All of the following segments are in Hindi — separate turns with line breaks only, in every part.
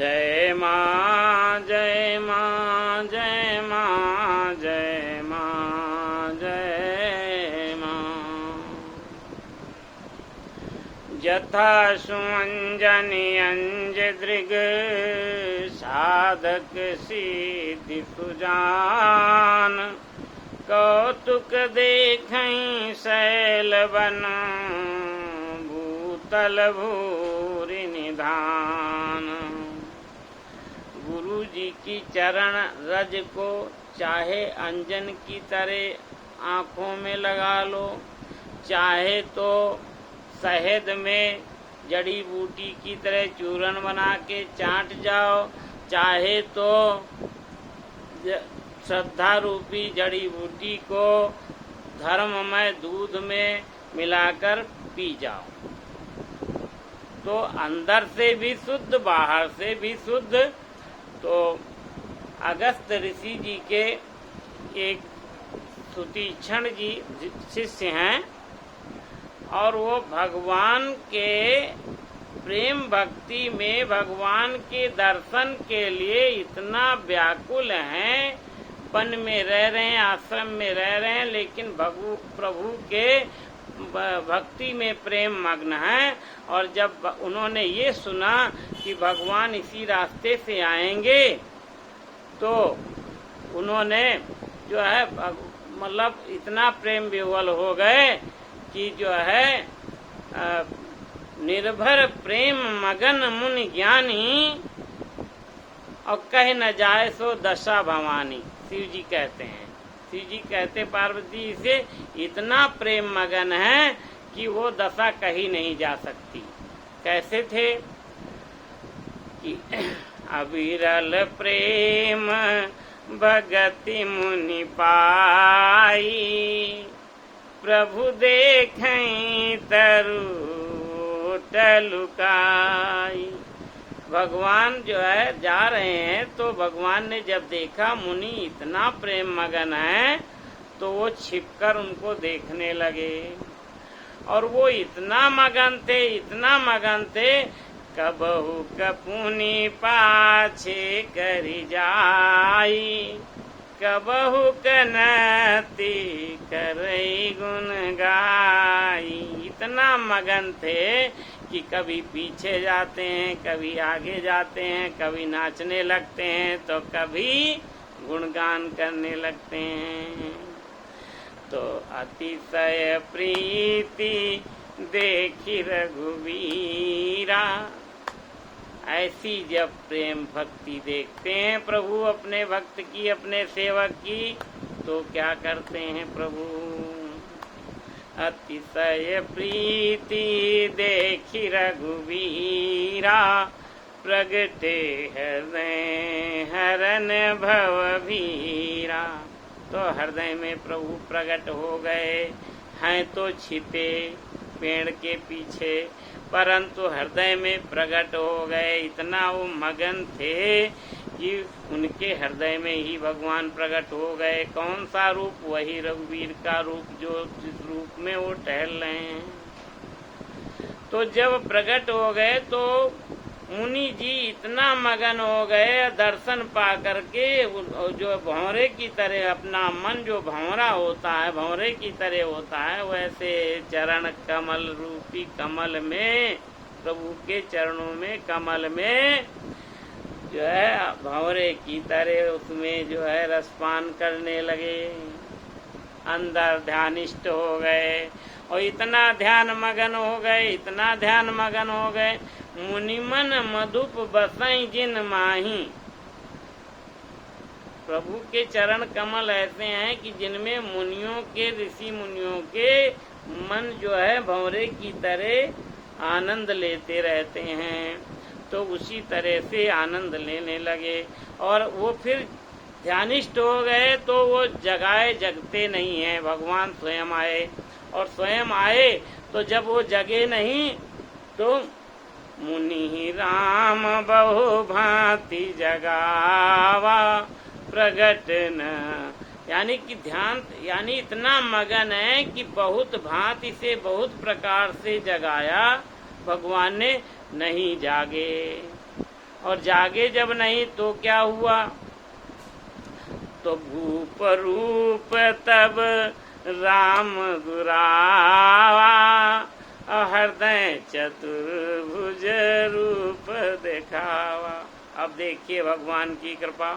जय माँ जय माँ जय माँ जय माँ जय माँ। यथा सुअंजनि अंज दृग साधक सिद्धि सुजान। कौतुक देखहीं शैल वन भूतल भूरि निधान। गुरु जी की चरण रज को चाहे अंजन की तरह आँखों में लगा लो, चाहे तो शहद में जड़ी बूटी की तरह चूर्ण बना के चाट जाओ, चाहे तो श्रद्धा रूपी जड़ी बूटी को धर्ममय दूध में मिलाकर पी जाओ, तो अंदर से भी शुद्ध बाहर से भी शुद्ध। तो अगस्त ऋषि जी के एक सुतीक्षण जी शिष्य हैं और वो भगवान के प्रेम भक्ति में भगवान के दर्शन के लिए इतना व्याकुल हैं। वन में रह रहे हैं, आश्रम में रह रहे हैं, लेकिन प्रभु के भक्ति में प्रेम मग्न है। और जब उन्होंने ये सुना कि भगवान इसी रास्ते से आएंगे, तो उन्होंने जो है मतलब इतना प्रेम विह्वल हो गए कि जो है निर्भर प्रेम मगन मुनि ज्ञानी और कह न जाए सो दशा भवानी। शिव जी कहते हैं, शिव जी कहते पार्वती से इतना प्रेम मगन है कि वो दशा कही नहीं जा सकती। कैसे थे कि अविरल प्रेम भगति मुनि पाई। प्रभु देखें तरु टलुकाई। भगवान जो है जा रहे हैं, तो भगवान ने जब देखा मुनि इतना प्रेम मगन है, तो वो छिपकर उनको देखने लगे। और वो इतना मगन थे कबहु कपुनि पाछे करी जाई। कबहु कनती करई गुण गाई। इतना मगन थे कि कभी पीछे जाते हैं, कभी आगे जाते हैं, कभी नाचने लगते हैं, तो कभी गुणगान करने लगते हैं। तो अतिशय प्रीति देखी रघुवीरा। ऐसी जब प्रेम भक्ति देखते हैं प्रभु अपने भक्त की, अपने सेवक की, तो क्या करते हैं प्रभु। अतिशय प्रीति देखी रघुवीरा। प्रगटे हृदय हरन भवभीरा। तो हृदय में प्रभु प्रकट हो गए हैं, तो छिपे पेड़ के पीछे, परंतु हृदय में प्रकट हो गए। इतना वो मगन थे कि उनके हृदय में ही भगवान प्रकट हो गए। कौन सा रूप? वही रघुवीर का रूप, जो जिस रूप में वो टहल रहे हैं। तो जब प्रकट हो गए तो मुनि जी इतना मगन हो गए दर्शन पा करके, जो भंवरे की तरह अपना मन जो भंवरा होता है, भंवरे की तरह होता है, वैसे चरण कमल रूपी कमल में, प्रभु के चरणों में कमल में जो है भंवरे की तरह उसमें जो है रसपान करने लगे। अंदर ध्यानिष्ठ हो गए और इतना ध्यान मगन हो गए, इतना ध्यान मगन हो गए। मुनिमन मधुप बसई जिन माही। प्रभु के चरण कमल ऐसे हैं कि जिनमें मुनियों के, ऋषि मुनियों के मन जो है भंवरे की तरह आनंद लेते रहते हैं। तो उसी तरह से आनंद लेने लगे और वो फिर ध्यानिष्ठ हो गए। तो वो जगाए जगते नहीं हैं, भगवान स्वयं आए। और स्वयं आए तो जब वो जगे नहीं, तो मुनि राम बहु भांति जगावा प्रगट न। यानी कि ध्यान, यानी इतना मगन है कि बहुत भांति से, बहुत प्रकार से जगाया, भगवान ने नहीं जागे। और जागे जब नहीं तो क्या हुआ, तो भूप रूप तब राम दुरावा, हृदय चतुर्भुज रूप दिखावा। अब देखिए भगवान की कृपा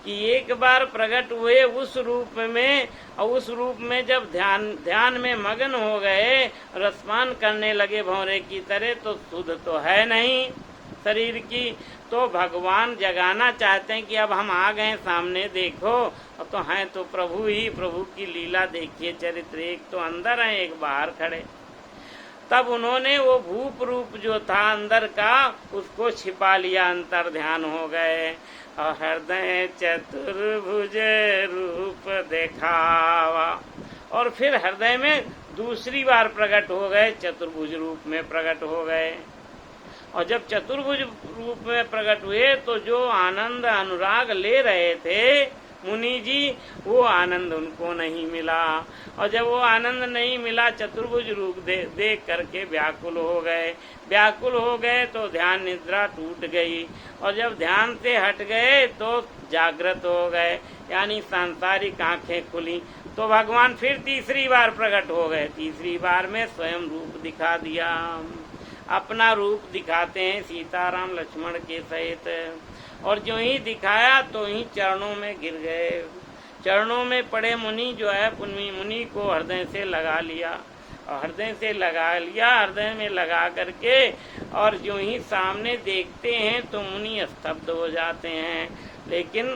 कि एक बार प्रकट हुए उस रूप में, और उस रूप में जब ध्यान में मगन हो गए, रसपान करने लगे भौरे की तरह, तो सुध तो है नहीं शरीर की, तो भगवान जगाना चाहते हैं कि अब हम आ गए सामने देखो। अब तो हैं तो प्रभु ही, प्रभु की लीला देखिए चरित्र, एक तो अंदर है एक बाहर खड़े। तब उन्होंने वो भूप रूप जो था अंदर का उसको छिपा लिया, अंतर ध्यान हो गए, और हृदय चतुर्भुज रूप दिखावा। और फिर हृदय में दूसरी बार प्रकट हो गए, चतुर्भुज रूप में प्रकट हो गए। और जब चतुर्भुज रूप में प्रकट हुए तो जो आनंद अनुराग ले रहे थे मुनि जी, वो आनंद उनको नहीं मिला। और जब वो आनंद नहीं मिला, चतुर्भुज रूप देख करके व्याकुल हो गए। व्याकुल हो गए तो ध्यान निद्रा टूट गई, और जब ध्यान से हट गए तो जागृत हो गए, यानी सांसारिक आंखें खुली। तो भगवान फिर तीसरी बार प्रकट हो गए। तीसरी बार में स्वयं रूप दिखा दिया, अपना रूप दिखाते हैं सीताराम लक्ष्मण के सहित। और जो ही दिखाया तो ही चरणों में गिर गए, चरणों में पड़े मुनि जो है मुनि को हृदय से लगा लिया, और हृदय से लगा लिया, हृदय में लगा करके, और जो ही सामने देखते हैं तो मुनि स्तब्ध हो जाते हैं। लेकिन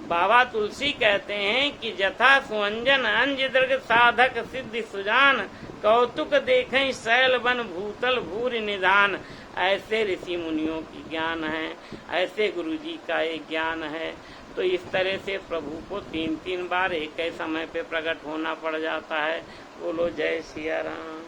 बाबा तुलसी कहते हैं कि जथा सुअंजन अंज दृग साधक सिद्धि सुजान, कौतुक देखें शैल बन भूतल भूरि निधान। ऐसे ऋषि मुनियों की ज्ञान है, ऐसे गुरु जी का एक ज्ञान है। तो इस तरह से प्रभु को 3-3 बार एक ही समय पे प्रकट होना पड़ जाता है। बोलो जय सिया राम।